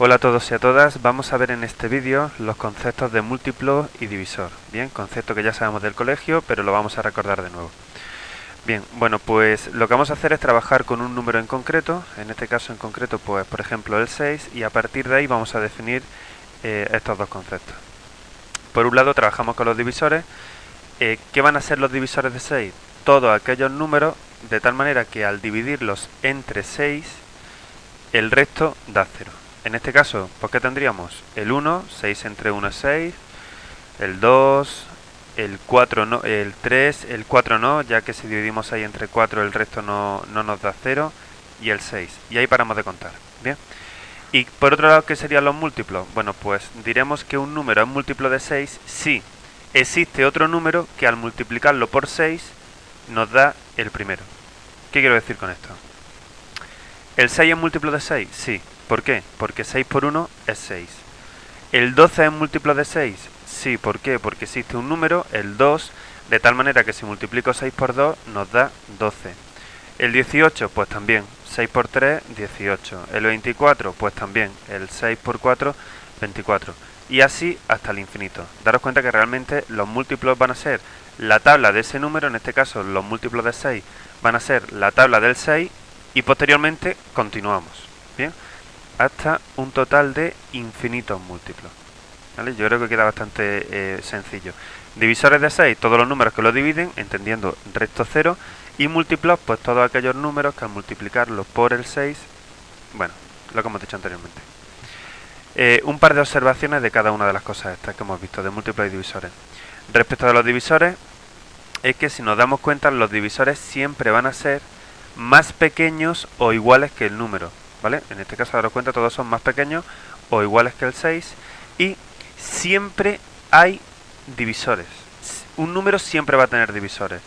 Hola a todos y a todas, vamos a ver en este vídeo los conceptos de múltiplo y divisor. Bien, concepto que ya sabemos del colegio, pero lo vamos a recordar de nuevo. Bien, bueno, pues lo que vamos a hacer es trabajar con un número en concreto, en este caso en concreto, pues por ejemplo el 6, y a partir de ahí vamos a definir estos dos conceptos. Por un lado trabajamos con los divisores. ¿Qué van a ser los divisores de 6? Todos aquellos números, de tal manera que al dividirlos entre 6, el resto da 0. En este caso, ¿por qué tendríamos? El 1, 6 entre 1 es 6, el 2, el 4 no, el 3, el 4 no, ya que si dividimos ahí entre 4 el resto no nos da 0, y el 6. Y ahí paramos de contar. Bien. Y por otro lado, ¿qué serían los múltiplos? Bueno, pues diremos que un número es múltiplo de 6 si existe otro número que al multiplicarlo por 6 nos da el primero. ¿Qué quiero decir con esto? ¿El 6 es múltiplo de 6? Sí. ¿Por qué? Porque 6 por 1 es 6. ¿El 12 es múltiplo de 6? Sí. ¿Por qué? Porque existe un número, el 2, de tal manera que si multiplico 6 por 2 nos da 12. ¿El 18? Pues también. 6 por 3, 18. ¿El 24? Pues también. El 6 por 4, 24. Y así hasta el infinito. Daros cuenta que realmente los múltiplos van a ser la tabla de ese número, en este caso los múltiplos de 6 van a ser la tabla del 6 y posteriormente continuamos. Bien, hasta un total de infinitos múltiplos. ¿Vale? Yo creo que queda bastante sencillo. Divisores de 6, todos los números que lo dividen, entendiendo recto 0, y múltiplos, pues todos aquellos números que al multiplicarlos por el 6, bueno, lo que hemos dicho anteriormente. Un par de observaciones de cada una de las cosas estas que hemos visto, de múltiplos y divisores. Respecto a los divisores, es que si nos damos cuenta, los divisores siempre van a ser más pequeños o iguales que el número, ¿vale? En este caso, daros cuenta, todos son más pequeños o iguales que el 6, y siempre hay divisores. Un número siempre va a tener divisores.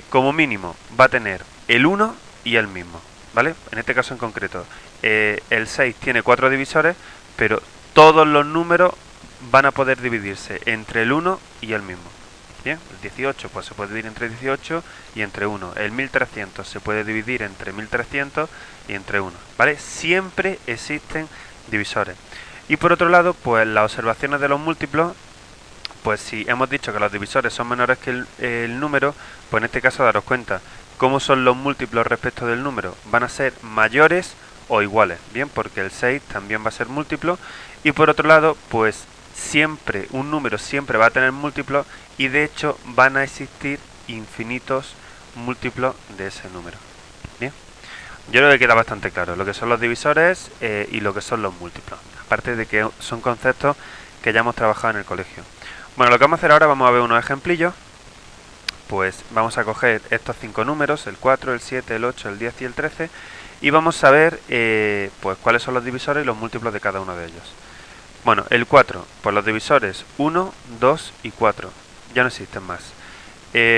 Como mínimo va a tener el 1 y el mismo, ¿vale? En este caso en concreto, el 6 tiene 4 divisores, pero todos los números van a poder dividirse entre el 1 y el mismo. Bien, el 18 pues se puede dividir entre 18 y entre 1. El 1300 se puede dividir entre 1300 y entre 1, ¿vale? Siempre existen divisores. Y por otro lado, pues las observaciones de los múltiplos, pues si hemos dicho que los divisores son menores que el número, pues en este caso daros cuenta, ¿cómo son los múltiplos respecto del número? Van a ser mayores o iguales, bien, porque el 6 también va a ser múltiplo. Y por otro lado, pues siempre, un número siempre va a tener múltiplos, y de hecho van a existir infinitos múltiplos de ese número. Bien, yo creo que queda bastante claro lo que son los divisores y lo que son los múltiplos, aparte de que son conceptos que ya hemos trabajado en el colegio. Bueno, lo que vamos a hacer ahora, vamos a ver unos ejemplillos. Pues vamos a coger estos 5 números, el 4, el 7, el 8, el 10 y el 13, y vamos a ver pues cuáles son los divisores y los múltiplos de cada uno de ellos. Bueno, el 4, pues los divisores 1, 2 y 4, ya no existen más.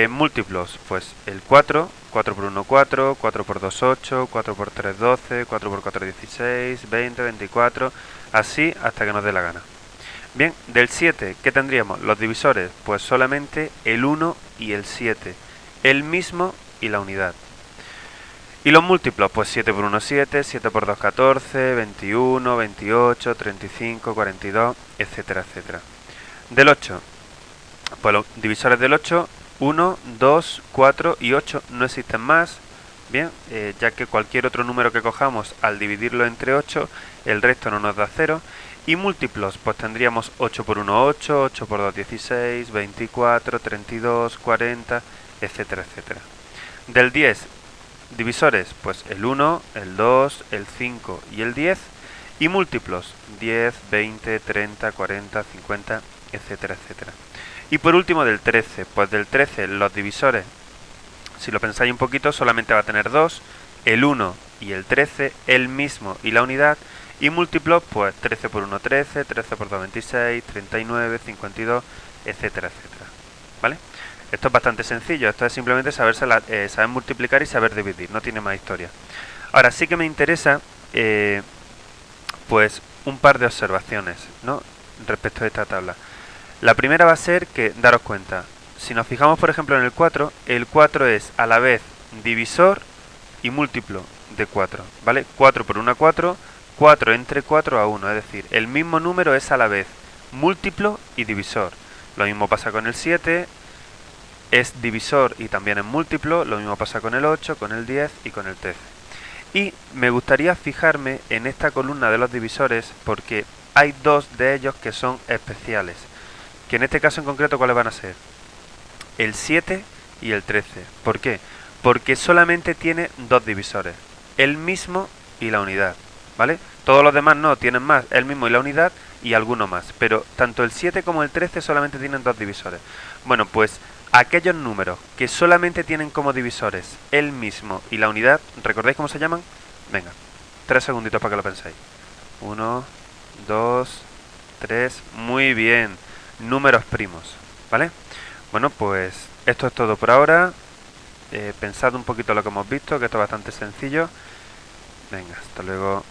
Múltiplos, pues el 4, 4 por 1, 4, 4 por 2, 8, 4 por 3, 12, 4 por 4, 16, 20, 24, así hasta que nos dé la gana. Bien, del 7, ¿qué tendríamos? Los divisores, pues solamente el 1 y el 7, el mismo y la unidad. Y los múltiplos, pues 7 por 1, 7, 7 por 2, 14, 21, 28, 35, 42, etcétera, etcétera. Del 8, pues los divisores del 8, 1, 2, 4 y 8 no existen más. Bien, ya que cualquier otro número que cojamos al dividirlo entre 8, el resto no nos da 0. Y múltiplos, pues tendríamos 8 por 1, 8, 8 por 2, 16, 24, 32, 40, etcétera, etcétera. Del 10, divisores, pues el 1, el 2, el 5 y el 10. Y múltiplos, 10, 20, 30, 40, 50, etcétera, etcétera. Y por último del 13, pues del 13 los divisores, si lo pensáis un poquito, solamente va a tener 2, el 1 y el 13, el mismo y la unidad. Y múltiplos, pues 13 por 1, 13, 13 por 2, 26, 39, 52, etcétera, etcétera. ¿Vale? Esto es bastante sencillo, esto es simplemente saber multiplicar y saber dividir, no tiene más historia. Ahora sí que me interesa, pues un par de observaciones, ¿no?, respecto a esta tabla. La primera va a ser que, daros cuenta, si nos fijamos por ejemplo en el 4 es a la vez divisor y múltiplo de 4, ¿vale? 4 por 1, 4, 4 entre 4 a 1, es decir, el mismo número es a la vez múltiplo y divisor. Lo mismo pasa con el 7, es divisor y también es múltiplo, lo mismo pasa con el 8, con el 10 y con el 13. Y me gustaría fijarme en esta columna de los divisores porque hay dos de ellos que son especiales, que en este caso en concreto, ¿cuáles van a ser? El 7 y el 13. ¿Por qué? Porque solamente tiene dos divisores, el mismo y la unidad, ¿vale? Todos los demás no, tienen más, el mismo y la unidad y alguno más, pero tanto el 7 como el 13 solamente tienen dos divisores. Bueno, pues aquellos números que solamente tienen como divisores el mismo y la unidad, ¿recordáis cómo se llaman? Venga, 3 segunditos para que lo penséis. 1, 2, 3, muy bien, números primos, ¿vale? Bueno, pues esto es todo por ahora. Pensad un poquito lo que hemos visto, que esto es bastante sencillo. Venga, hasta luego.